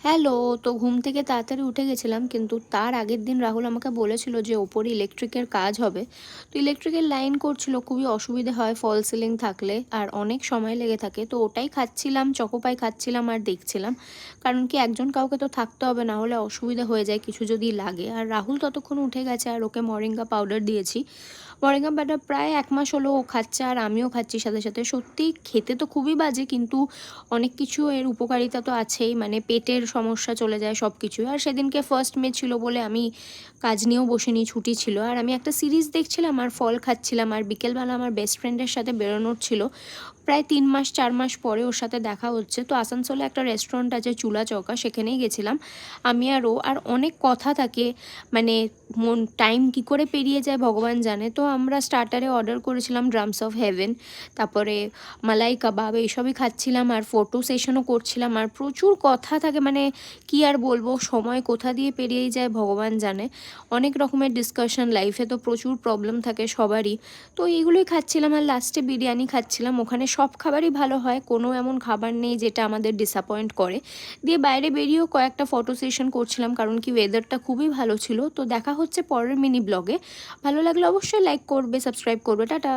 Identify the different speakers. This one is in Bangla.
Speaker 1: হ্যালো। তো ঘুম থেকে তাড়াতাড়ি উঠে গেছিলাম, কিন্তু তার আগের দিন রাহুল আমাকে বলেছিল যে ওপরে ইলেকট্রিকের কাজ হবে। তো ইলেকট্রিকের লাইন করছিল, খুবই অসুবিধে হয় ফল সিলিং থাকলে, আর অনেক সময় লেগে থাকে। তো ওটাই খাচ্ছিলাম, চকোপাই খাচ্ছিলাম আর দেখছিলাম। কারণ কি, একজন কাউকে তো থাকতে হবে, না হলে অসুবিধা হয়ে যায় কিছু যদি লাগে। আর রাহুল ততক্ষণ উঠে গেছে, আর ওকে মরিঙ্গা পাউডার দিয়েছি। মরিঙ্গা পাউডার প্রায় 1 মাস হলো ও খাচ্ছে, আর আমিও খাচ্ছি সাথে সাথে। সত্যি খেতে তো খুবই বাজে, কিন্তু অনেক কিছু এর উপকারিতা তো আছেই, মানে পেটের সমস্যা চলে যায় সব কিছুই। আর সেদিনকে ফার্স্ট মে ছিল বলে আমি কাজ নিয়েও বসিনি, ছুটি ছিল, আর আমি একটা সিরিজ দেখছিলাম আর ফল খাচ্ছিলাম। আর বিকেলবেলা আমার বেস্ট ফ্রেন্ডের সাথে বেরোনোর ছিল, প্রায় 3 মাস 4 মাস পরে ওর সাথে দেখা হচ্ছে। তো আসানসোলে একটা রেস্টুরেন্ট আছে চুলা চৌকা, সেখানেই গেছিলাম আমি আর ও। আর অনেক কথা থাকে, মানে টাইম কি করে পেরিয়ে যায় ভগবান জানে। তো আমরা স্টার্টারে অর্ডার করেছিলাম ড্রামস অফ হেভেন, তারপরে মালাই কাবাব, এইসবই খাচ্ছিলাম আর ফটো সেশনও করছিলাম। আর প্রচুর কথা থাকে, মানে কি আর বলবো, সময় কোথা দিয়ে পেরিয়েই যায় ভগবান জানে। অনেক রকমের ডিসকাশন, লাইফে তো প্রচুর প্রবলেম থাকে সবারই। তো এইগুলোই খাচ্ছিলাম, আর লাস্টে বিরিয়ানি খাচ্ছিলাম। ওখানে সব খাবারই ভালো হয়, কোনো এমন খাবার নেই যেটা আমাদের ডিসঅ্যাপয়েন্ট করে। দিয়ে বাইরে বেরিয়েও কয়েকটা ফটো সেশন করছিলাম, কারণ কি ওয়েদারটা খুবই ভালো ছিল। তো দেখা হচ্ছে পরের মিনি ব্লগে। ভালো লাগলে অবশ্যই লাইক করবে, সাবস্ক্রাইব করবে। টাটা।